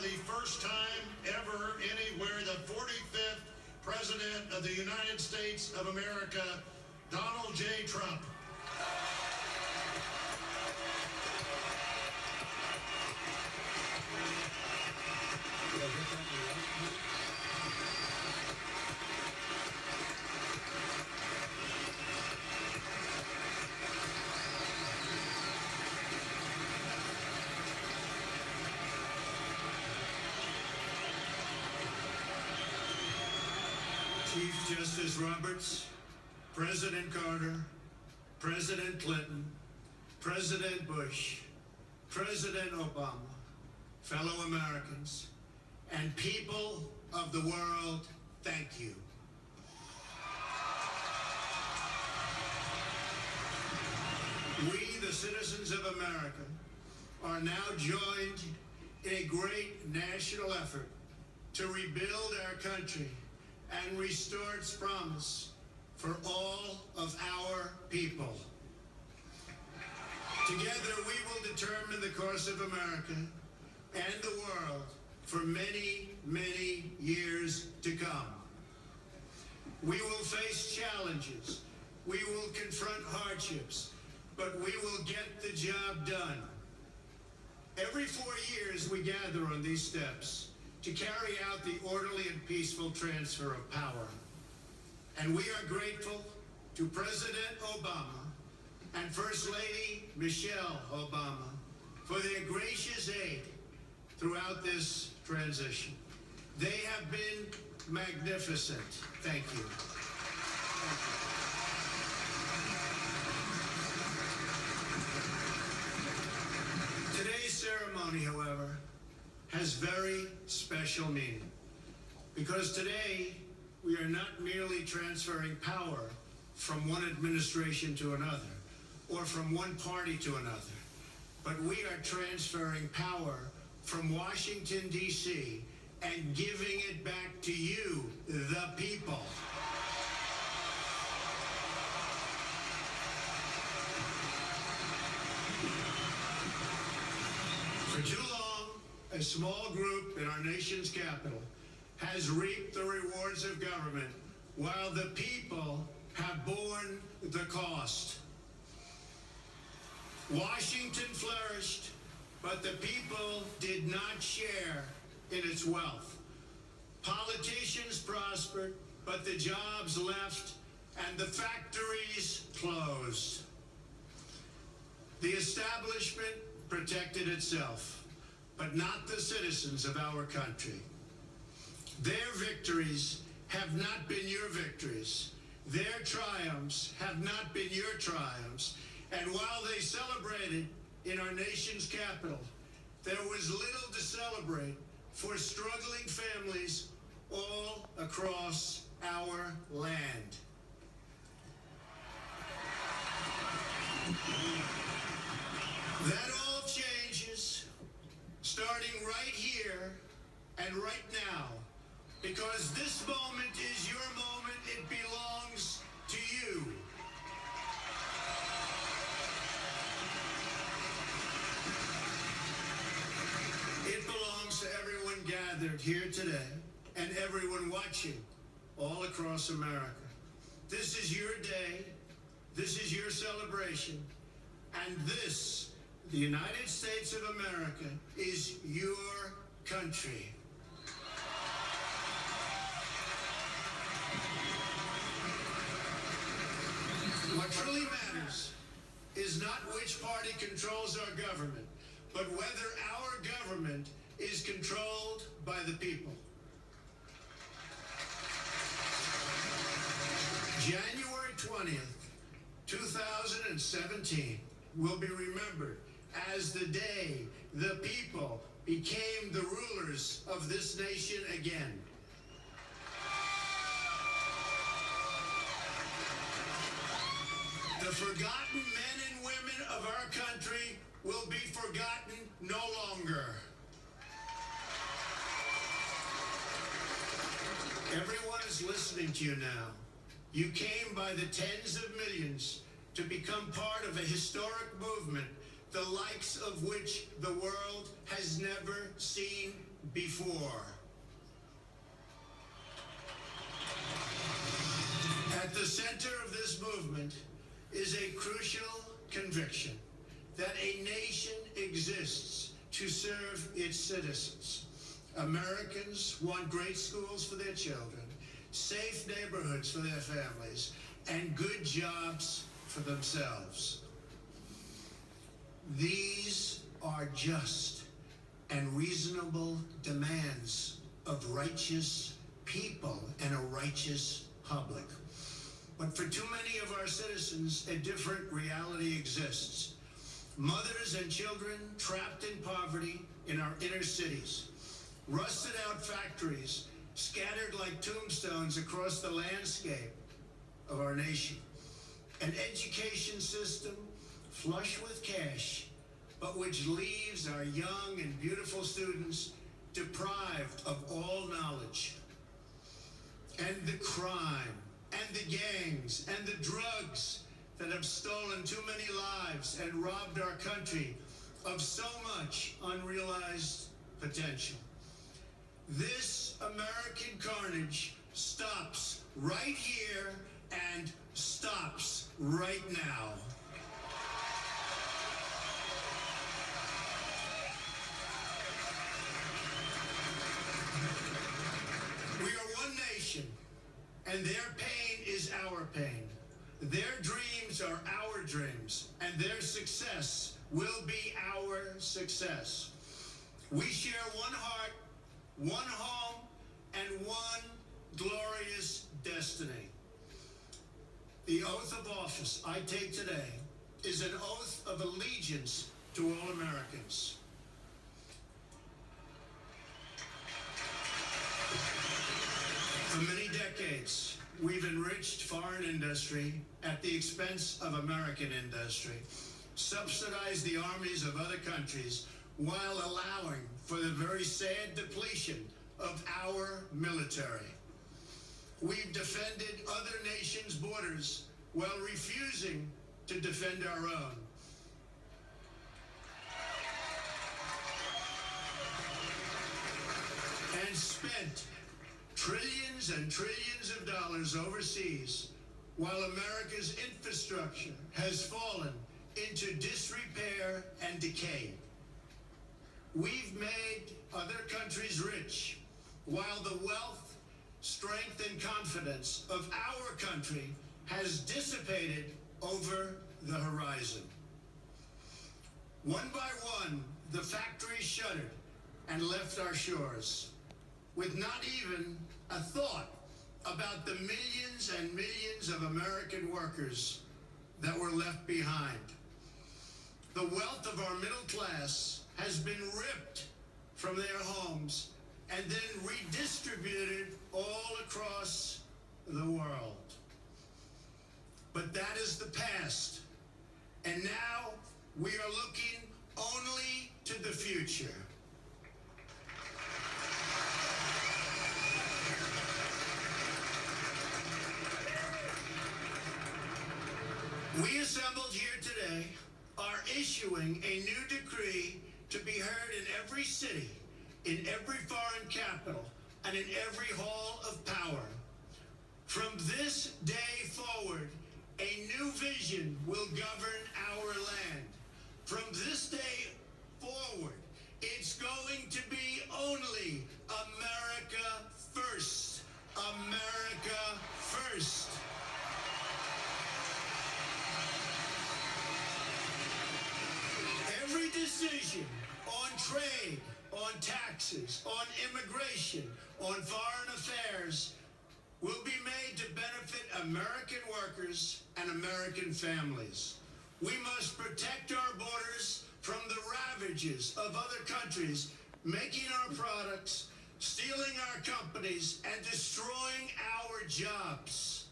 the first time ever anywhere, the 45th President of the United States of America, Donald J. Trump. Chief Justice Roberts, President Carter, President Clinton, President Bush, President Obama, fellow Americans, and people of the world, thank you. We, the citizens of America, are now joined in a great national effort to rebuild our country and restore its promise for all of our people. Together, we will determine the course of America and the world for many, many years to come. We will face challenges. We will confront hardships, but we will get the job done. Every 4 years, we gather on these steps to carry out the orderly and peaceful transfer of power. And we are grateful to President Obama and First Lady Michelle Obama for their gracious aid throughout this transition. They have been magnificent. Thank you. Today's ceremony, however, has very special meaning, because today we are not merely transferring power from one administration to another or from one party to another, but we are transferring power from Washington, D.C. and giving it back to you, the people. For too long, a small group in our nation's capital has reaped the rewards of government while the people have borne the cost. Washington flourished, but the people did not share in its wealth. Politicians prospered, but the jobs left and the factories closed. The establishment protected itself, but not the citizens of our country. Their victories have not been your victories. Their triumphs have not been your triumphs. And while they celebrated in our nation's capital, there was little to celebrate for struggling families all across our land. That all changes starting right here and right now, because this moment is your moment. It belongs to you. It belongs to everyone gathered here today and everyone watching all across America. This is your day. This is your celebration. And this, the United States of America, is your country. What truly matters is not which party controls our government, but whether our government is controlled by the people. January 20th, 2017 will be remembered as the day the people became the rulers of this nation again. The forgotten men and women of our country will be forgotten no longer. Everyone is listening to you now. You came by the tens of millions to become part of a historic movement, the likes of which the world has never seen before. At the center of this movement is a crucial conviction that a nation exists to serve its citizens. Americans want great schools for their children, safe neighborhoods for their families, and good jobs for themselves. These are just and reasonable demands of righteous people and a righteous public. But for too many of our citizens, a different reality exists. Mothers and children trapped in poverty in our inner cities, rusted out factories scattered like tombstones across the landscape of our nation, an education system flush with cash, but which leaves our young and beautiful students deprived of all knowledge. And the crime, and the gangs, and the drugs that have stolen too many lives and robbed our country of so much unrealized potential. This American carnage stops right here and stops right now. We are one nation, and their pain is our pain. Their dreams are our dreams, and their success will be our success. We share one heart, one home, and one glorious destiny. The oath of office I take today is an oath of allegiance to all Americans. For many decades, we've enriched foreign industry at the expense of American industry, subsidized the armies of other countries while allowing for the very sad depletion of our military. We've defended other nations' borders while refusing to defend our own. And spent trillions and trillions of dollars overseas while America's infrastructure has fallen into disrepair and decay. We've made other countries rich while the wealth, strength, and confidence of our country has dissipated over the horizon. One by one, the factories shuttered and left our shores, with not even a thought about the millions and millions of American workers that were left behind. The wealth of our middle class has been ripped from their homes and then redistributed all across the world. But that is the past, and now we are looking only to the future. We assembled here today are issuing a new decree to be heard in every city, in every foreign capital, and in every hall of power. From this day forward, a new vision will govern our land. From this day forward, it's going to be only America first. America first. Every decision on trade, on taxes, on immigration, on foreign affairs will be made to benefit American workers and American families. We must protect our borders from the ravages of other countries making our products, stealing our companies, and destroying our jobs.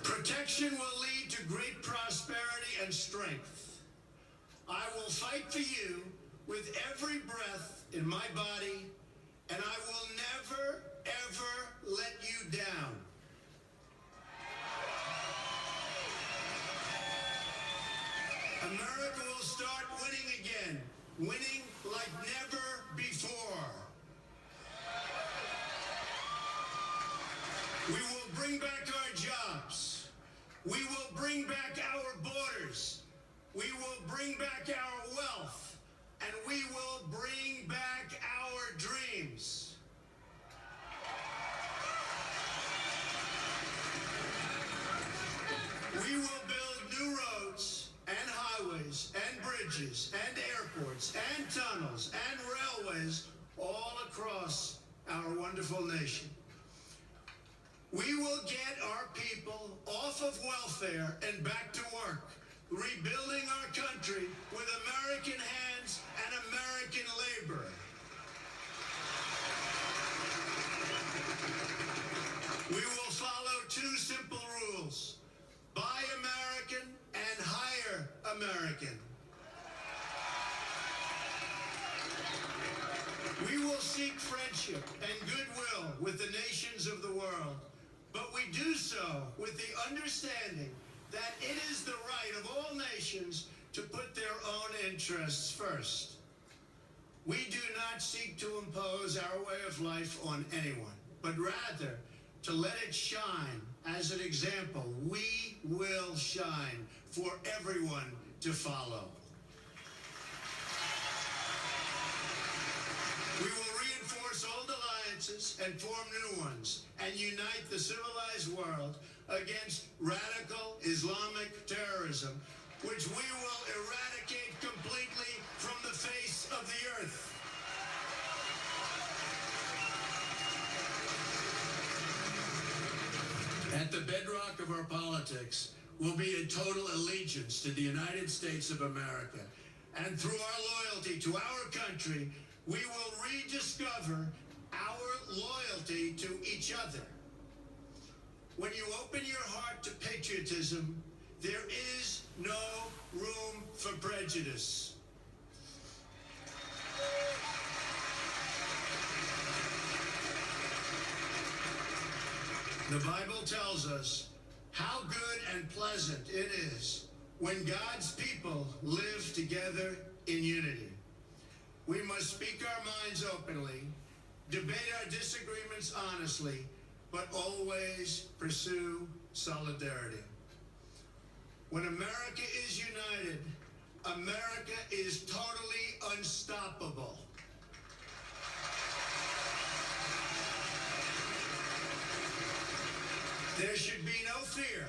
Protection will lead to great prosperity and strength. I will fight for you with every breath in my body, and I will never, ever let you down. America will start winning again, winning like never before. We will bring back our jobs. We will bring back our borders. We will bring back our wealth. And we will bring back our dreams. We will build new roads and highways and bridges and airports and tunnels and railways all across our wonderful nation. We will get our people off of welfare and back to work, rebuilding our country with American hands and American labor. We will follow two simple rules: buy American and hire American. We will seek friendship and goodwill with the nations of the world, but we do so with the understanding that it is the right of all nations to put their own interests first. We do not seek to impose our way of life on anyone, but rather to let it shine as an example. We will shine for everyone to follow. We will reinforce old alliances and form new ones and unite the civilized world against radical Islamic terrorism, which we will eradicate completely from the face of the earth. At the bedrock of our politics will be a total allegiance to the United States of America. And through our loyalty to our country, we will rediscover our loyalty to each other. When you open your heart to patriotism, there is no room for prejudice. The Bible tells us how good and pleasant it is when God's people live together in unity. We must speak our minds openly, debate our disagreements honestly, but always pursue solidarity. When America is united, America is totally unstoppable. There should be no fear.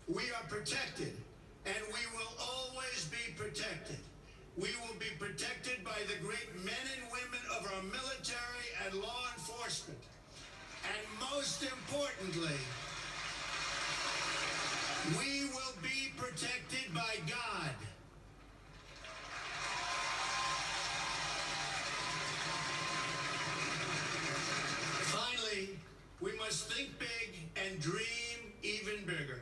We are protected, and we will always be protected. We will be protected by the great men and women of our military and law enforcement. And most importantly, we will be protected by God. Finally, we must think big and dream even bigger.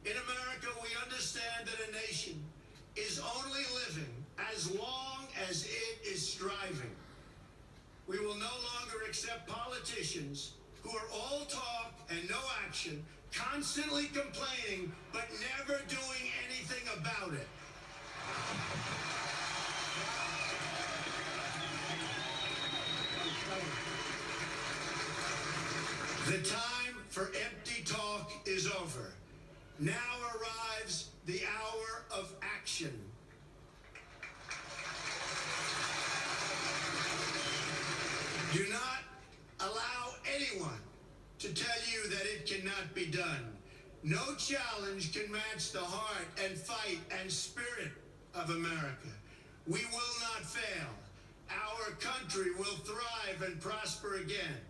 In America, we understand that a nation is only living as long as it is striving. We will no longer accept politicians who are all talk and no action, constantly complaining, but never doing anything about it. The time for empty talk is over. Now arrives the hour of action. Do not allow anyone to tell you that it cannot be done. No challenge can match the heart and fight and spirit of America. We will not fail. Our country will thrive and prosper again.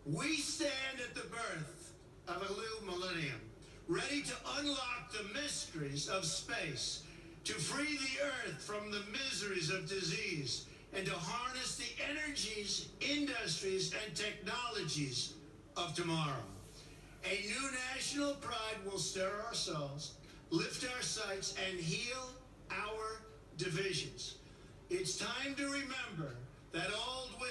We stand at the birth of a new millennium, ready to unlock the mysteries of space, to free the earth from the miseries of disease, and to harness the energies, industries, and technologies of tomorrow. A new national pride will stir our souls, lift our sights, and heal our divisions. It's time to remember that old